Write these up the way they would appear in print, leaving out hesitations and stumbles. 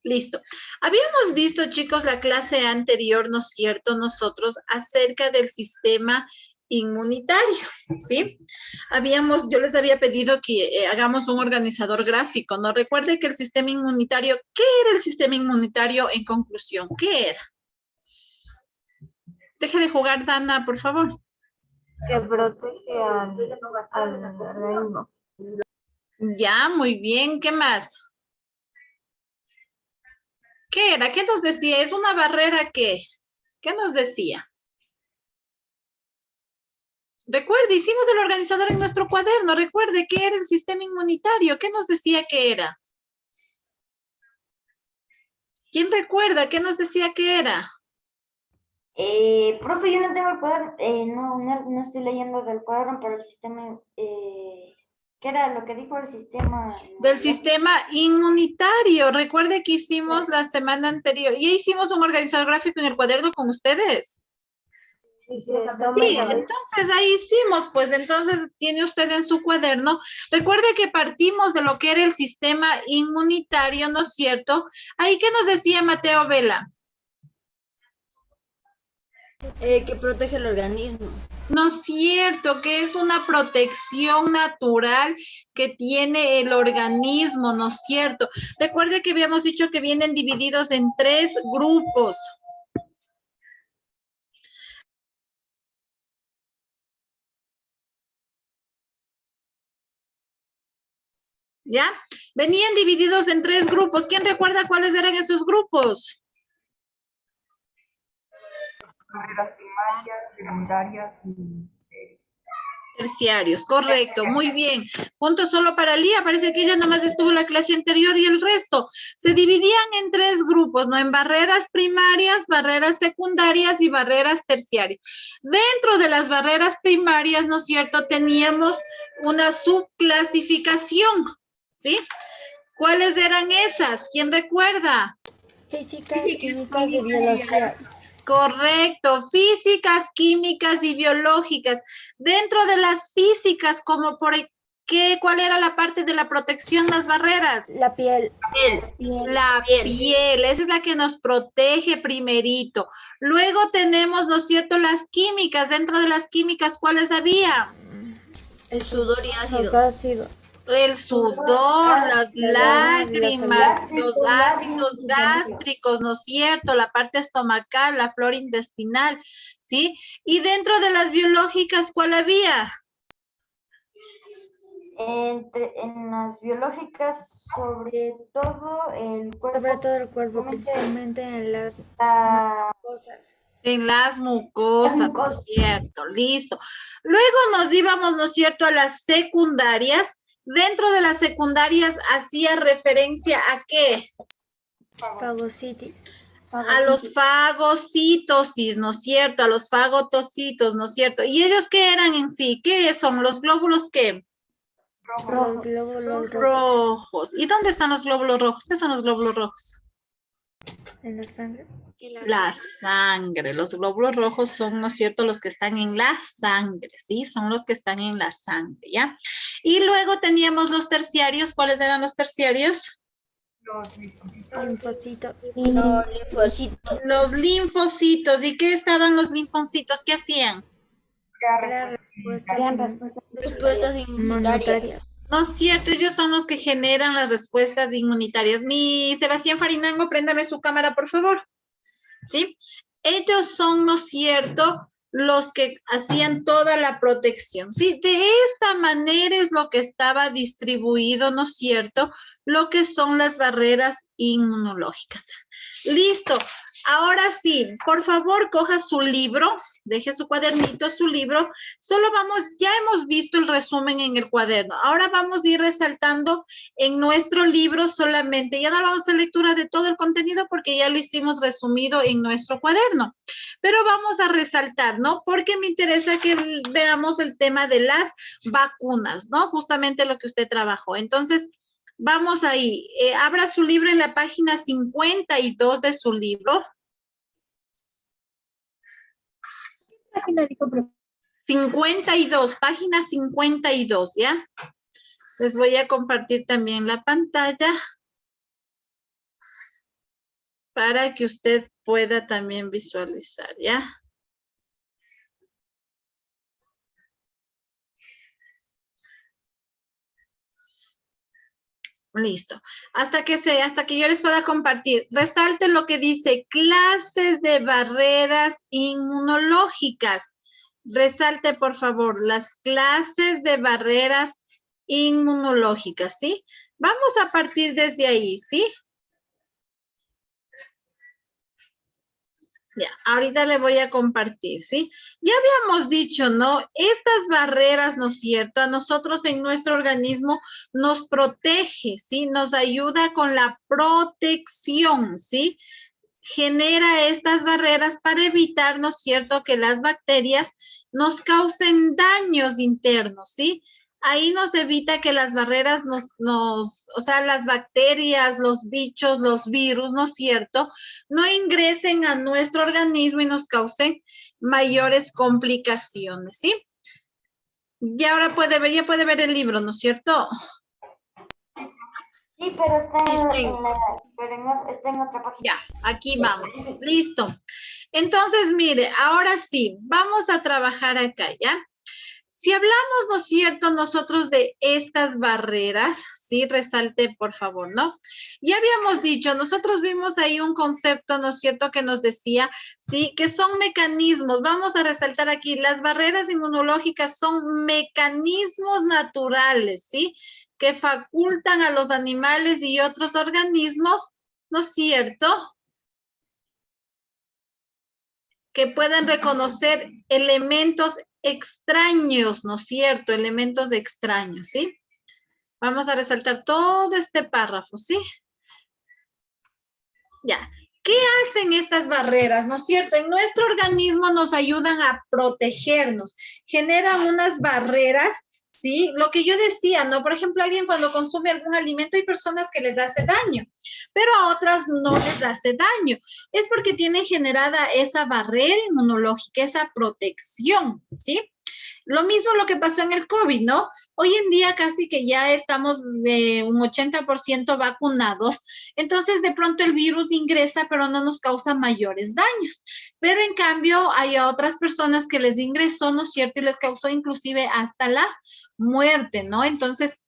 Listo. Habíamos visto, chicos, la clase anterior, ¿no es cierto? Nosotros acerca del sistema inmunitario, ¿sí? Yo les había pedido que hagamos un organizador gráfico, ¿no? Recuerde que el sistema inmunitario, ¿qué era el sistema inmunitario en conclusión? ¿Qué era? Deje de jugar, Dana, por favor. Que protege al organismo. Ya, muy bien. ¿Qué más? ¿Qué era? ¿Qué nos decía? ¿Es una barrera qué? ¿Qué nos decía? Recuerde, hicimos el organizador en nuestro cuaderno. Recuerde, ¿qué era el sistema inmunitario? ¿Qué nos decía que era? ¿Quién recuerda? ¿Qué nos decía que era? Profe, yo no tengo el cuaderno, no estoy leyendo del cuaderno, pero el sistema, ¿qué era lo que dijo el sistema? Del sistema inmunitario. Recuerde que hicimos la semana anterior. Ya hicimos un organizador gráfico en el cuaderno con ustedes. Sí, entonces ahí hicimos, pues entonces tiene usted en su cuaderno. Recuerde que partimos de lo que era el sistema inmunitario, ¿no es cierto? Ahí, ¿qué nos decía Mateo Vela? Que protege el organismo. No es cierto, que es una protección natural que tiene el organismo, ¿no es cierto? Recuerde que habíamos dicho que vienen divididos en 3 grupos. ¿Ya? Venían divididos en 3 grupos. ¿Quién recuerda cuáles eran esos grupos? Barreras primarias, secundarias y terciarios, correcto, muy bien. Punto solo para Lía, parece que ella nomás estuvo en la clase anterior y el resto. Se dividían en 3 grupos, ¿no? En barreras primarias, barreras secundarias y barreras terciarias. Dentro de las barreras primarias, ¿no es cierto?, teníamos una subclasificación, ¿sí? ¿Cuáles eran esas? ¿Quién recuerda? Físicas, químicas y biologías. Correcto, físicas, químicas y biológicas. Dentro de las físicas, como por qué, ¿cuál era la parte de la protección, las barreras? La piel. La piel, esa es la que nos protege primerito. Luego tenemos, ¿no es cierto?, las químicas. Dentro de las químicas, ¿cuáles había? El sudor y ácido. Los ácidos. El sudor, las lágrimas, los ácidos gástricos, ¿no es cierto? La parte estomacal, la flora intestinal, ¿sí? Y dentro de las biológicas, ¿cuál había? En las biológicas, sobre todo el cuerpo. Principalmente en las cosas. En las mucosas, ¿no es cierto? Listo. Luego nos íbamos, ¿no es cierto?, a las secundarias. Dentro de las secundarias hacía referencia ¿a qué? Fagocitis. A los fagocitosis, ¿no es cierto? A los fagotocitos, ¿no es cierto? ¿Y ellos qué eran en sí? ¿Qué son? ¿Los glóbulos qué? Los glóbulos Rojos. ¿Y dónde están los glóbulos rojos? ¿Qué son los glóbulos rojos? en la sangre. La sangre. Los glóbulos rojos son, ¿no es cierto?, los que están en la sangre, ¿sí? Son los que están en la sangre, ¿ya? Y luego teníamos los terciarios. ¿Cuáles eran los terciarios? los Linfocitos. Los linfocitos. ¿Y qué estaban los linfocitos? ¿Qué hacían? Crear respuestas inmunitarias. No es cierto, ellos son los que generan las respuestas inmunitarias. Mi Sebastián Farinango, préndame su cámara, por favor. ¿Sí? Ellos son, ¿no es cierto?, los que hacían toda la protección. Sí, de esta manera es lo que estaba distribuido, ¿no es cierto?, lo que son las barreras inmunológicas. Listo. Ahora sí, por favor, coja su libro, deje su cuadernito, su libro. Ya hemos visto el resumen en el cuaderno. Ahora vamos a ir resaltando en nuestro libro solamente. Ya no vamos a lectura de todo el contenido porque ya lo hicimos resumido en nuestro cuaderno. Pero vamos a resaltar, ¿no? Porque me interesa que veamos el tema de las vacunas, ¿no? Justamente lo que usted trabajó. Entonces, vamos ahí. Abra su libro en la página 52 de su libro. ¿Qué página dijo? 52, página 52, ¿ya? Les voy a compartir también la pantalla. para que usted pueda también visualizar, ¿ya? Listo. Hasta que yo les pueda compartir. Resalte lo que dice clases de barreras inmunológicas. Resalte, por favor, las clases de barreras inmunológicas, ¿sí? Vamos a partir desde ahí, ¿sí? Ya, ahorita le voy a compartir, ¿sí? Ya habíamos dicho, ¿no? Estas barreras, ¿no es cierto? A nosotros en nuestro organismo nos protege, ¿sí? Nos ayuda con la protección, ¿sí? Genera estas barreras para evitar, ¿no es cierto?, que las bacterias nos causen daños internos, ¿sí? Ahí nos evita que las barreras o sea, las bacterias, los bichos, los virus, ¿no es cierto?, no ingresen a nuestro organismo y nos causen mayores complicaciones, ¿sí? Y ahora ya puede ver el libro, ¿no es cierto? Sí, pero está Sí. está en otra página. Ya, aquí vamos. Listo. Entonces, mire, ahora sí, vamos a trabajar acá, ¿ya? Si hablamos, ¿no es cierto?, nosotros de estas barreras, ¿sí? Resalte, por favor, ¿no? Ya habíamos dicho, nosotros vimos ahí un concepto, ¿no es cierto?, que nos decía, ¿sí?, que son mecanismos. Vamos a resaltar aquí, las barreras inmunológicas son mecanismos naturales, ¿sí?, que facultan a los animales y otros organismos, ¿no es cierto?, que puedan reconocer elementos extraños, ¿no es cierto? Elementos extraños, ¿sí? Vamos a resaltar todo este párrafo, ¿sí? Ya. ¿Qué hacen estas barreras, no es cierto? En nuestro organismo nos ayudan a protegernos, generan unas barreras, ¿sí? Lo que yo decía, ¿no? Por ejemplo, alguien cuando consume algún alimento hay personas que les hace daño, pero a otras no les hace daño. Es porque tienen generada esa barrera inmunológica, esa protección, ¿sí? Lo mismo lo que pasó en el COVID, ¿no? Hoy en día casi que ya estamos de un 80% vacunados, entonces de pronto el virus ingresa, pero no nos causa mayores daños. Pero en cambio hay a otras personas que les ingresó, ¿no es cierto? Y les causó inclusive hasta la muerte, ¿no? Entonces,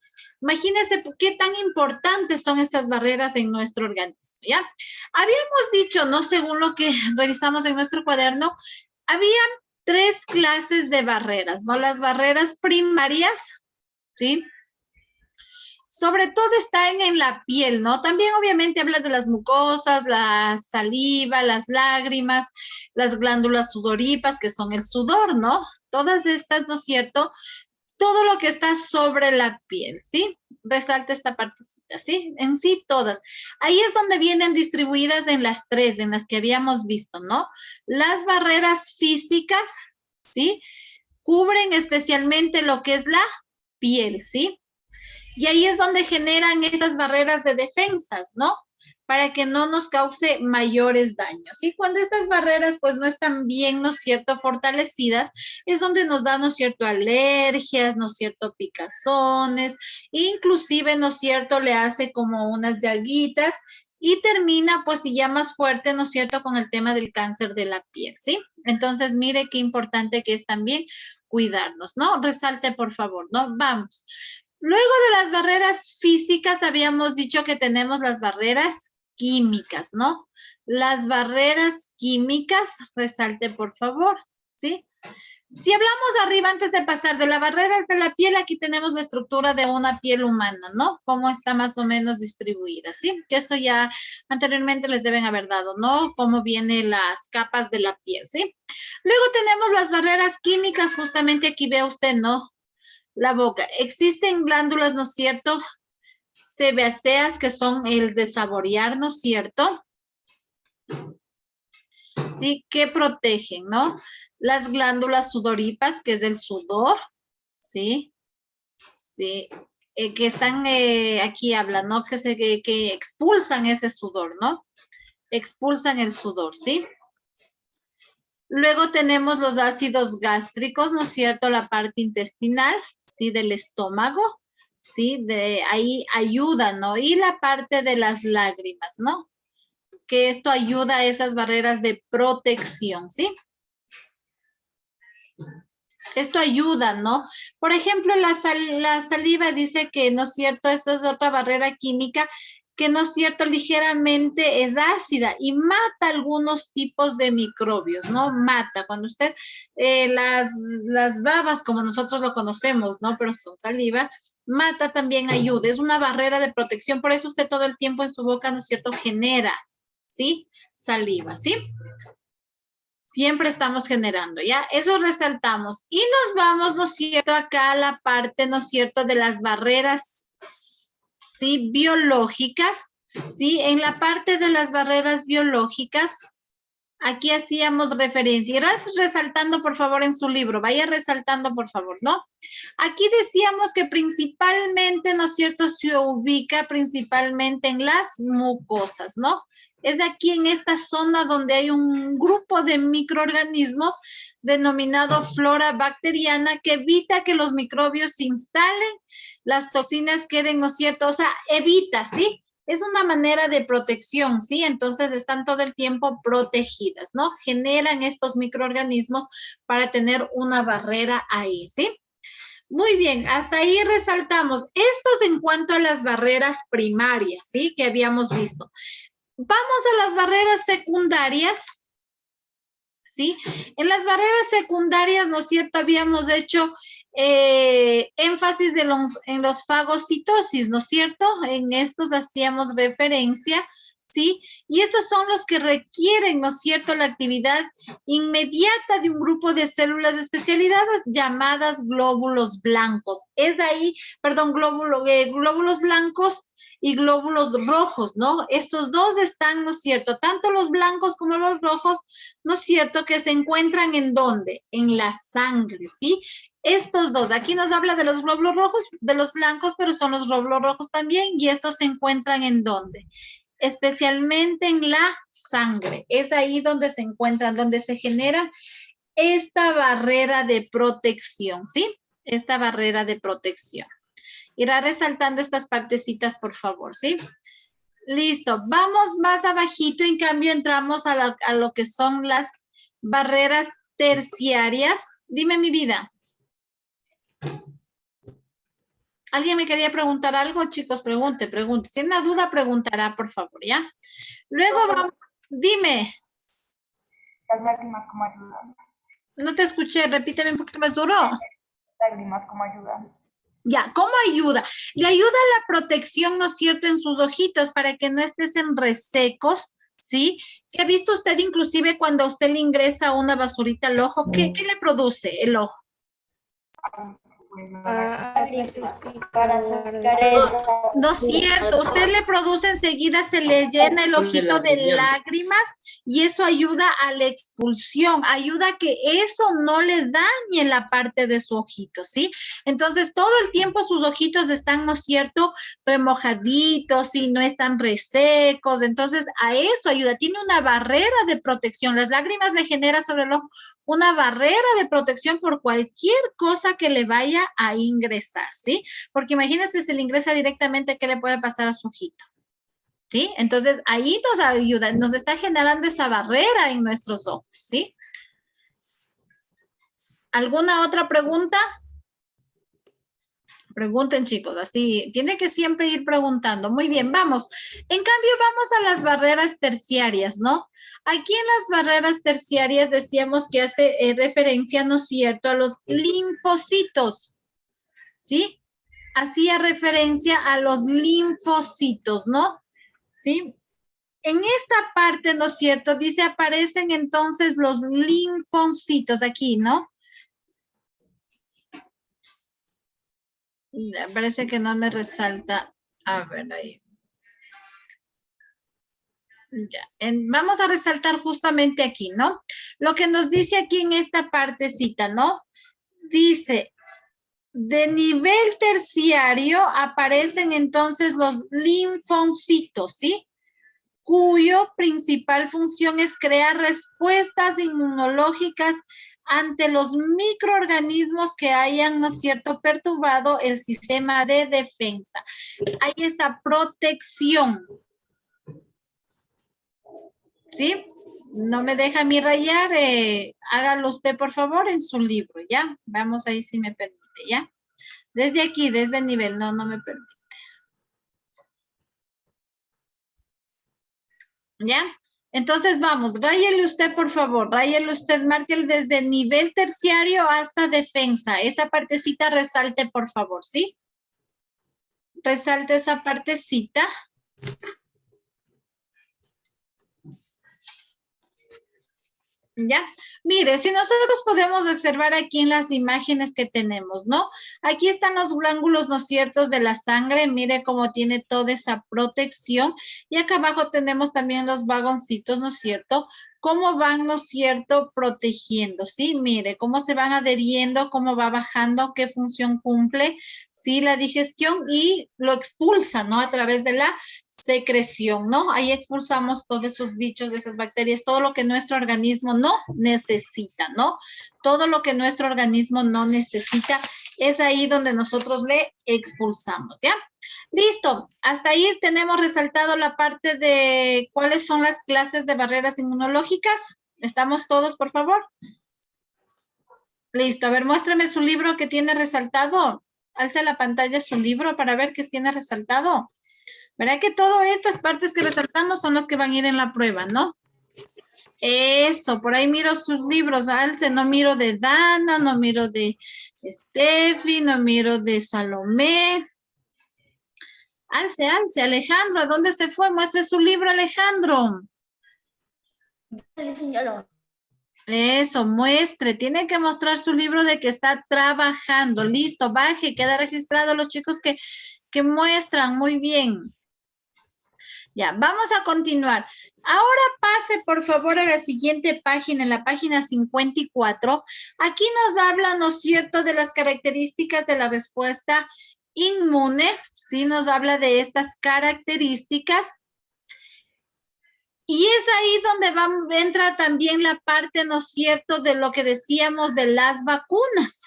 imagínense qué tan importantes son estas barreras en nuestro organismo, ¿ya? Habíamos dicho, ¿no? Según lo que revisamos en nuestro cuaderno, habían 3 clases de barreras, ¿no? Las barreras primarias, ¿sí? Sobre todo están en la piel, ¿no? También obviamente hablas de las mucosas, la saliva, las lágrimas, las glándulas sudoríparas, que son el sudor, ¿no? Todas estas, ¿no es cierto? Todo lo que está sobre la piel, ¿sí? Resalta esta partecita, ¿sí? En sí, todas. Ahí es donde vienen distribuidas en las 3, en las que habíamos visto, ¿no? Las barreras físicas, ¿sí? Cubren especialmente lo que es la piel, ¿sí? Y ahí es donde generan esas barreras de defensas, ¿no? Para que no nos cause mayores daños. Y cuando estas barreras pues no están bien, ¿no es cierto?, fortalecidas, es donde nos dan, ¿no es cierto?, alergias, ¿no es cierto?, picazones, inclusive, ¿no es cierto?, le hace como unas llaguitas y termina pues si ya más fuerte, ¿no es cierto?, con el tema del cáncer de la piel, ¿sí? Entonces, mire qué importante que es también cuidarnos, ¿no? Resalte, por favor, ¿no? Vamos. Luego de las barreras físicas, habíamos dicho que tenemos las barreras químicas, ¿no? Las barreras químicas, resalte por favor, ¿sí? Si hablamos arriba, antes de pasar de las barreras de la piel, aquí tenemos la estructura de una piel humana, ¿no? Cómo está más o menos distribuida, ¿sí? Que esto ya anteriormente les deben haber dado, ¿no? Cómo vienen las capas de la piel, ¿sí? Luego tenemos las barreras químicas, justamente aquí ve usted, ¿no? La boca. Existen glándulas, ¿no es cierto?, sebáceas, que son el de saborear, ¿no es cierto? Sí, que protegen, ¿no? Las glándulas sudoríparas, que es el sudor, ¿sí? Sí, que están, aquí hablan, ¿no? Que expulsan ese sudor, ¿no? Expulsan el sudor, ¿sí? Luego tenemos los ácidos gástricos, ¿no es cierto? La parte intestinal, ¿sí? Del estómago, ¿sí? De ahí ayuda, ¿no? Y la parte de las lágrimas, ¿no? que esto ayuda a esas barreras de protección, ¿sí? Esto ayuda, ¿no? Por ejemplo, la saliva dice que, ¿no es cierto? Esta es otra barrera química que, ¿no es cierto?, ligeramente es ácida y mata algunos tipos de microbios, ¿no? Mata. Cuando usted, las babas, como nosotros lo conocemos, ¿no? Pero son saliva, mata también, ayuda. Es una barrera de protección. Por eso usted todo el tiempo en su boca, ¿no es cierto?, genera, ¿sí? Saliva, ¿sí? Siempre estamos generando, ¿ya? Eso resaltamos. Y nos vamos, ¿no es cierto?, acá a la parte, ¿no es cierto?, de las barreras, ¿sí?, biológicas, ¿sí? En la parte de las barreras biológicas, aquí hacíamos referencia. Irás resaltando, por favor, en su libro. Vaya resaltando, por favor, ¿no? Aquí decíamos que principalmente, ¿no es cierto?, se ubica principalmente en las mucosas, ¿no? Es aquí en esta zona donde hay un grupo de microorganismos denominado flora bacteriana que evita que los microbios se instalen, las toxinas queden, ¿no es cierto? O sea, evita, ¿sí? Es una manera de protección, ¿sí? Entonces están todo el tiempo protegidas, ¿no? Generan estos microorganismos para tener una barrera ahí, ¿sí? Muy bien, hasta ahí resaltamos. Esto es en cuanto a las barreras primarias, ¿sí? Que habíamos visto. Vamos a las barreras secundarias, ¿sí? En las barreras secundarias, ¿no es cierto?, habíamos hecho énfasis en los fagocitosis, ¿no es cierto? En estos hacíamos referencia, ¿sí? Y estos son los que requieren, ¿no es cierto?, la actividad inmediata de un grupo de células especializadas llamadas glóbulos blancos. Es ahí, perdón, glóbulos blancos y glóbulos rojos, ¿no? Estos dos están, ¿no es cierto?, tanto los blancos como los rojos, ¿no es cierto?, que se encuentran ¿en dónde? En la sangre, ¿sí? Estos dos, aquí nos habla de los glóbulos rojos, de los blancos, pero son los glóbulos rojos también, y estos se encuentran ¿en dónde? Especialmente en la sangre. Es ahí donde se encuentran, donde se genera esta barrera de protección, ¿sí? Esta barrera de protección. Irá resaltando estas partecitas, por favor, ¿sí? Listo. Vamos más abajito, en cambio entramos a lo que son las barreras terciarias. Dime, mi vida. ¿Alguien me quería preguntar algo, chicos? Pregunte. Si tiene una duda, preguntará, por favor, ¿ya? Luego vamos. Dime. Las lágrimas, ¿cómo ayudan? No te escuché. Repíteme un poquito más duro. Lágrimas, ¿cómo ayudan? Ya, ¿cómo ayuda? Le ayuda a la protección, ¿no es cierto?, en sus ojitos para que no estés en resecos, ¿sí? ¿Sí ha visto usted inclusive cuando a usted le ingresa una basurita al ojo? ¿Qué le produce el ojo? A veces Para sacar eso. No es cierto, usted le produce enseguida, se le llena el ojito de lágrimas y eso ayuda a la expulsión, ayuda a que eso no le dañe la parte de su ojito, ¿sí? Entonces, todo el tiempo sus ojitos están, ¿no es cierto?, remojaditos y no están resecos, entonces a eso ayuda, tiene una barrera de protección, las lágrimas le generan sobre el ojo una barrera de protección por cualquier cosa que le vaya a ingresar, ¿sí? Porque imagínense, si le ingresa directamente, ¿qué le puede pasar a su ojito? ¿Sí? Entonces, ahí nos ayuda, nos está generando esa barrera en nuestros ojos, ¿sí? ¿Alguna otra pregunta? Pregunten, chicos, así, tiene que siempre ir preguntando. Muy bien, vamos. En cambio, vamos a las barreras terciarias, ¿no? Aquí en las barreras terciarias decíamos que hace referencia, ¿no es cierto?, a los linfocitos, ¿sí? Hacía referencia a los linfocitos, ¿no? ¿Sí? En esta parte, ¿no es cierto?, dice, aparecen entonces los linfocitos aquí, ¿no? Parece que no me resalta. A ver, ahí. Ya. Vamos a resaltar justamente aquí, ¿no? Lo que nos dice aquí en esta partecita, ¿no? Dice, de nivel terciario aparecen entonces los linfocitos, ¿sí? Cuyo principal función es crear respuestas inmunológicas ante los microorganismos que hayan, ¿no es cierto?, perturbado el sistema de defensa. Hay esa protección. ¿Sí? No me deja a mí rayar, hágalo usted por favor en su libro, ¿ya? Vamos ahí si me permite, ¿ya? Desde aquí, desde el nivel, no me permite. ¿Ya? Entonces vamos, ráyele usted por favor, ráyele usted, márquele desde nivel terciario hasta defensa. Esa partecita resalte por favor, ¿sí? Resalte esa partecita. ¿Ya? Mire, si nosotros podemos observar aquí en las imágenes que tenemos, ¿no? Aquí están los glándulos, ¿no es cierto?, de la sangre. Mire cómo tiene toda esa protección. Y acá abajo tenemos también los vagoncitos, ¿no es cierto? Cómo van, ¿no es cierto?, protegiendo, ¿sí? Mire, cómo se van adheriendo, cómo va bajando, qué función cumple, ¿sí? La digestión y lo expulsa, ¿no? A través de la secreción, ¿no? Ahí expulsamos todos esos bichos, esas bacterias, todo lo que nuestro organismo no necesita, ¿no? Todo lo que nuestro organismo no necesita, es ahí donde nosotros le expulsamos, ¿ya? Listo, hasta ahí tenemos resaltado la parte de cuáles son las clases de barreras inmunológicas. ¿Estamos todos, por favor? Listo, a ver, muéstrame su libro que tiene resaltado. Alce a la pantalla su libro para ver qué tiene resaltado. ¿Verdad que todas estas partes que resaltamos son las que van a ir en la prueba, no? Eso, por ahí miro sus libros, Alce, no miro de Dana, no miro de Steffi, no miro de Salomé. Alce, Alejandro, ¿a dónde se fue? Muestre su libro, Alejandro. Eso, muestre, tiene que mostrar su libro de que está trabajando. Listo, baje, queda registrado los chicos que muestran, muy bien. Ya, vamos a continuar. Ahora pase, por favor, a la siguiente página, en la página 54. Aquí nos habla, ¿no es cierto?, de las características de la respuesta inmune. Sí, nos habla de estas características. Y es ahí donde entra también la parte, ¿no es cierto?, de lo que decíamos de las vacunas.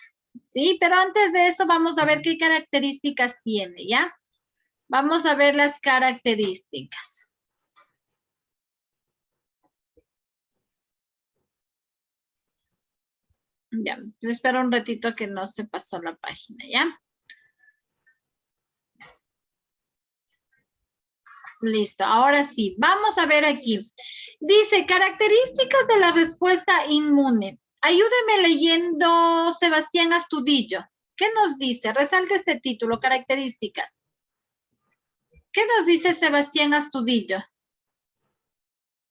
Sí, pero antes de eso vamos a ver qué características tiene, ¿ya? Vamos a ver las características. Ya, espero un ratito que no se pasó la página, ¿ya? Listo, ahora sí, vamos a ver aquí. Dice, características de la respuesta inmune. Ayúdeme leyendo Sebastián Astudillo. ¿Qué nos dice? Resalte este título, características. ¿Qué nos dice Sebastián Astudillo?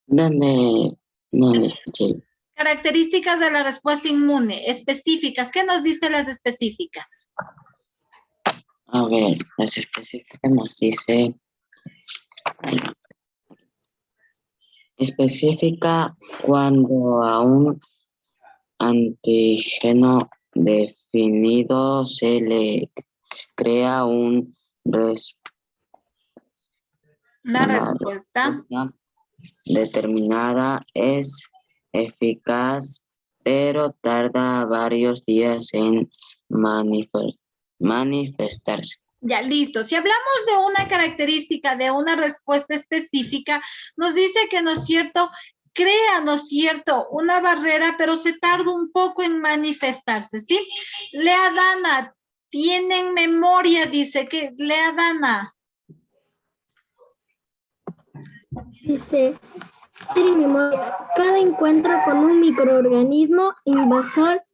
No le escuché. Características de la respuesta inmune, específicas. ¿Qué nos dice las específicas? A ver, las específicas nos dice específica cuando a un antígeno definido se le crea una respuesta determinada, es eficaz, pero tarda varios días en manifestarse. Ya, listo. Si hablamos de una característica, de una respuesta específica, nos dice que, ¿no es cierto?, crea, ¿no es cierto?, una barrera, pero se tarda un poco en manifestarse, ¿sí? Lea Dana, tienen memoria, dice que, lea Dana. Dice, tiene memoria. Cada encuentro con un microorganismo invasor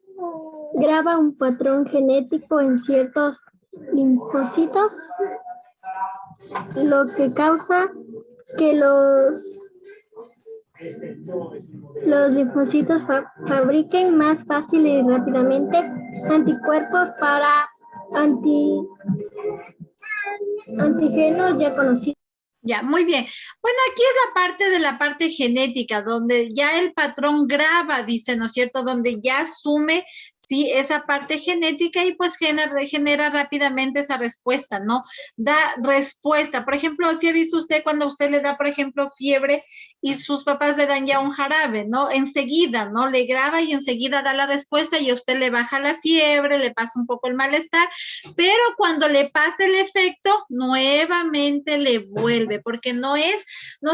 graba un patrón genético en ciertos linfocitos, lo que causa que los linfocitos fabriquen más fácil y rápidamente anticuerpos para antígenos ya conocidos. Ya, muy bien. Bueno, aquí es la parte genética, donde ya el patrón graba, dice, ¿no es cierto?, donde ya asume ¿sí? Esa parte genética y pues genera rápidamente esa respuesta, ¿no? Da respuesta. Por ejemplo, si ha visto usted cuando usted le da, por ejemplo, fiebre y sus papás le dan ya un jarabe, ¿no? Enseguida, ¿no? Le graba y enseguida da la respuesta y a usted le baja la fiebre, le pasa un poco el malestar, pero cuando le pase el efecto, nuevamente le vuelve, porque no es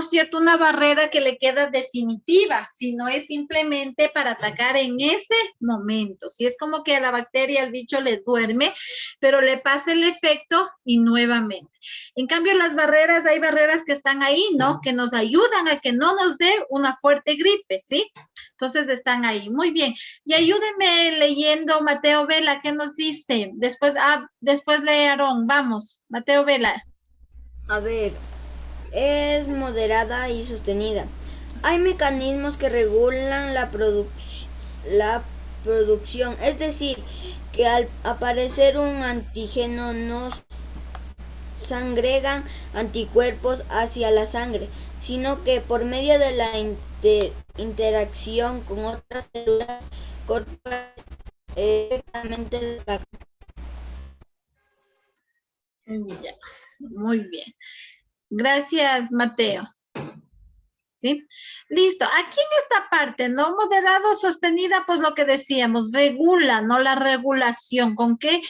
cierto, una barrera que le queda definitiva, sino es simplemente para atacar en ese momento. Si es como que a la bacteria, al bicho le duerme, pero le pasa el efecto y nuevamente. En cambio, las barreras, hay barreras que están ahí, ¿no? Que nos ayudan a que no nos dé una fuerte gripe, ¿sí? Entonces están ahí. Muy bien. Y ayúdenme leyendo Mateo Vela, ¿qué nos dice? Después lee Aarón. Vamos, Mateo Vela. A ver, es moderada y sostenida. Hay mecanismos que regulan la producción, es decir, que al aparecer un antígeno no segregan anticuerpos hacia la sangre, sino que por medio de la interacción con otras células corporales directamente la... Ya, muy bien. Gracias, Mateo. ¿Sí? Listo. Aquí en esta parte, ¿no? Moderado, sostenida, pues lo que decíamos, regula, ¿no? La regulación, con que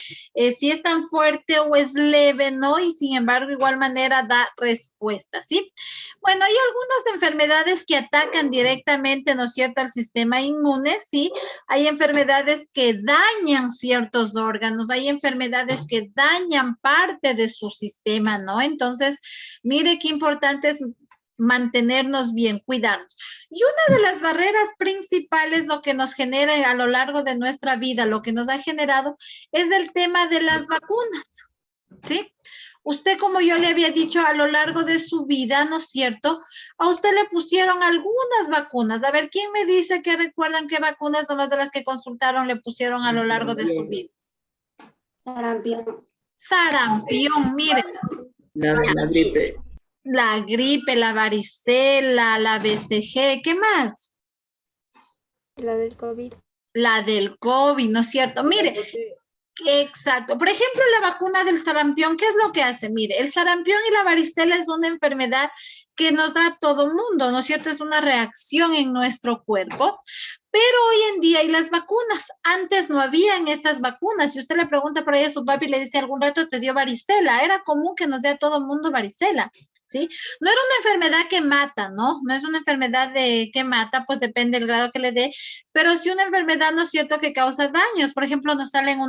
si es tan fuerte o es leve, ¿no? Y sin embargo, igual manera da respuesta, ¿sí? Bueno, hay algunas enfermedades que atacan directamente, ¿no es cierto?, al sistema inmune, ¿sí? Hay enfermedades que dañan ciertos órganos, hay enfermedades que dañan parte de su sistema, ¿no? Entonces, mire qué importante es mantenernos bien, cuidarnos. Y una de las barreras principales, lo que nos genera a lo largo de nuestra vida, lo que nos ha generado, es el tema de las vacunas, ¿sí? Usted, como yo le había dicho, a lo largo de su vida, ¿no es cierto? A usted le pusieron algunas vacunas. A ver, ¿quién me dice que recuerdan qué vacunas son las de las que consultaron le pusieron a lo largo de su vida? Sarampión. Sarampión, mire. La gripe. La gripe, la varicela, la BCG, ¿qué más? La del COVID. La del COVID, ¿no es cierto? Mire, exacto. Por ejemplo, la vacuna del sarampión, ¿qué es lo que hace? Mire, el sarampión y la varicela es una enfermedad que nos da a todo mundo, ¿no es cierto? Es una reacción en nuestro cuerpo. Pero hoy en día hay las vacunas. Antes no habían estas vacunas. Si usted le pregunta por ahí a su papi y le dice algún rato te dio varicela, era común que nos dé a todo mundo varicela, ¿sí? No era una enfermedad que mata, ¿no? No es una enfermedad que mata, pues depende del grado que le dé, pero sí una enfermedad, ¿no es cierto?, que causa daños. Por ejemplo, nos salen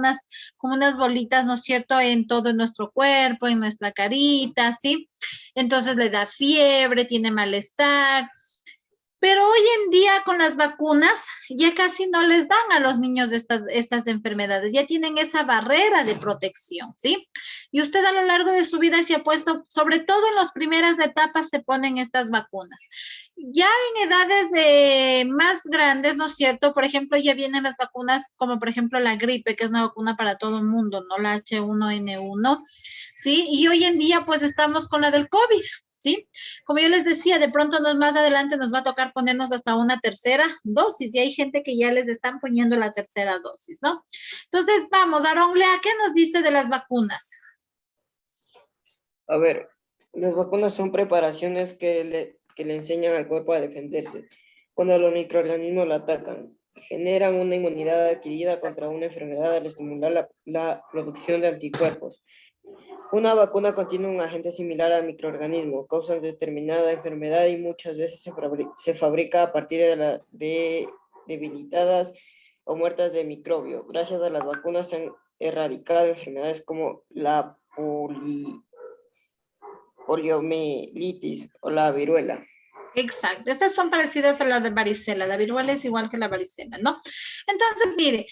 como unas bolitas, ¿no es cierto?, en todo nuestro cuerpo, en nuestra carita, ¿sí? Entonces le da fiebre, tiene malestar. Pero hoy en día con las vacunas ya casi no les dan a los niños de estas enfermedades, ya tienen esa barrera de protección, ¿sí? Y usted a lo largo de su vida se ha puesto, sobre todo en las primeras etapas se ponen estas vacunas. Ya en edades más grandes, ¿no es cierto? Por ejemplo, ya vienen las vacunas como por ejemplo la gripe, que es una vacuna para todo el mundo, ¿no? La H1N1, ¿sí? Y hoy en día pues estamos con la del COVID, ¿sí? Como yo les decía, de pronto más adelante nos va a tocar ponernos hasta una tercera dosis y hay gente que ya les están poniendo la tercera dosis, ¿no? Entonces, vamos, Aarón, lea, ¿qué nos dice de las vacunas? A ver, las vacunas son preparaciones que le enseñan al cuerpo a defenderse cuando los microorganismos la atacan. Generan una inmunidad adquirida contra una enfermedad al estimular la producción de anticuerpos. Una vacuna contiene un agente similar al microorganismo, causa determinada enfermedad y muchas veces se fabrica a partir de debilitadas o muertas de microbio. Gracias a las vacunas se han erradicado enfermedades como la poliomielitis o la viruela. Exacto, estas son parecidas a las de varicela, la viruela es igual que la varicela, ¿no? Entonces, mire,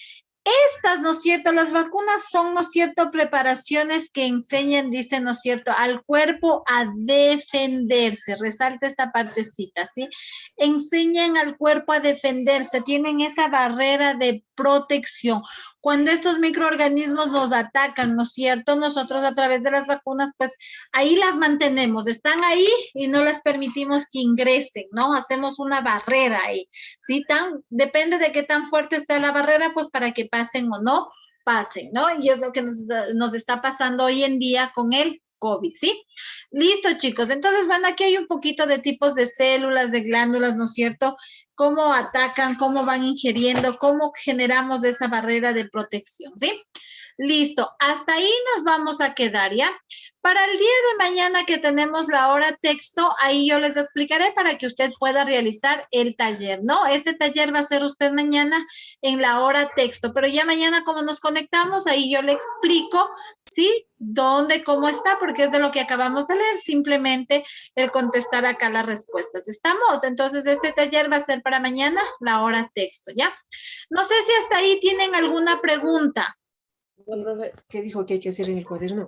estas, ¿no es cierto? Las vacunas son, ¿no es cierto?, preparaciones que enseñan, dicen, ¿no es cierto?, al cuerpo a defenderse. Resalta esta partecita, ¿sí? Enseñan al cuerpo a defenderse, tienen esa barrera de protección. cuando estos microorganismos nos atacan, ¿no es cierto? Nosotros a través de las vacunas, pues ahí las mantenemos, están ahí y no las permitimos que ingresen, ¿no? Hacemos una barrera ahí, ¿sí? Depende de qué tan fuerte sea la barrera, pues para que pasen o no pasen, ¿no? Y es lo que nos está pasando hoy en día con el COVID, ¿sí? Listo, chicos. Entonces, bueno, aquí hay un poquito de tipos de células, de glándulas, ¿no es cierto? Cómo atacan, cómo van ingiriendo, cómo generamos esa barrera de protección, ¿sí? Listo, hasta ahí nos vamos a quedar, ¿ya? Para el día de mañana que tenemos la hora texto, ahí yo les explicaré para que usted pueda realizar el taller, ¿no? Este taller va a ser usted mañana en la hora texto, pero ya mañana como nos conectamos, ahí yo le explico, ¿sí? ¿Dónde, cómo está? Porque es de lo que acabamos de leer, simplemente el contestar acá las respuestas. ¿Estamos? Entonces, este taller va a ser para mañana, la hora texto, ¿ya? No sé si hasta ahí tienen alguna pregunta. No, profe, ¿qué dijo que hay que hacer en el cuaderno?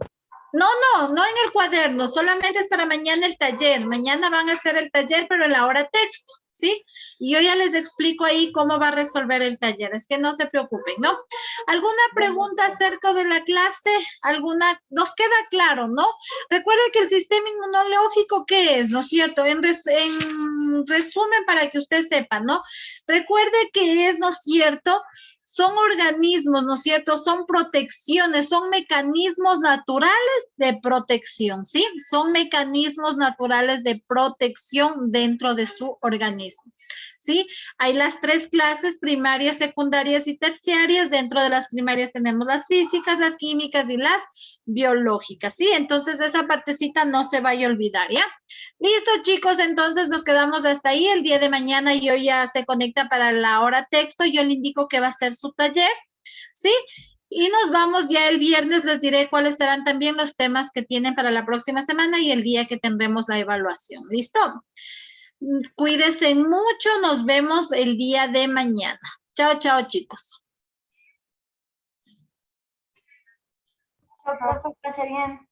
No en el cuaderno, solamente es para mañana el taller. Mañana van a hacer el taller, pero en la hora texto, ¿sí? Y yo ya les explico ahí cómo va a resolver el taller, es que no se preocupen, ¿no? ¿Alguna pregunta acerca de la clase? ¿Alguna? Nos queda claro, ¿no? Recuerden que el sistema inmunológico, ¿qué es? ¿No es cierto? En resumen, para que usted sepa, ¿no? Recuerde que es, ¿no es cierto?, son organismos, ¿no es cierto? Son protecciones, son mecanismos naturales de protección, ¿sí? Son mecanismos naturales de protección dentro de su organismo, ¿sí? Hay las 3 clases, primarias, secundarias y terciarias. Dentro de las primarias tenemos las físicas, las químicas y las biológicas, ¿sí? Entonces, esa partecita no se vaya a olvidar, ¿ya? Listo, chicos, entonces nos quedamos hasta ahí. El día de mañana yo ya se conecta para la hora texto. Yo le indico que va a ser su taller, ¿sí? Y nos vamos ya el viernes, les diré cuáles serán también los temas que tienen para la próxima semana y el día que tendremos la evaluación. ¿Listo? Cuídense mucho, nos vemos el día de mañana. Chao, chao, chicos. Profe, pase bien.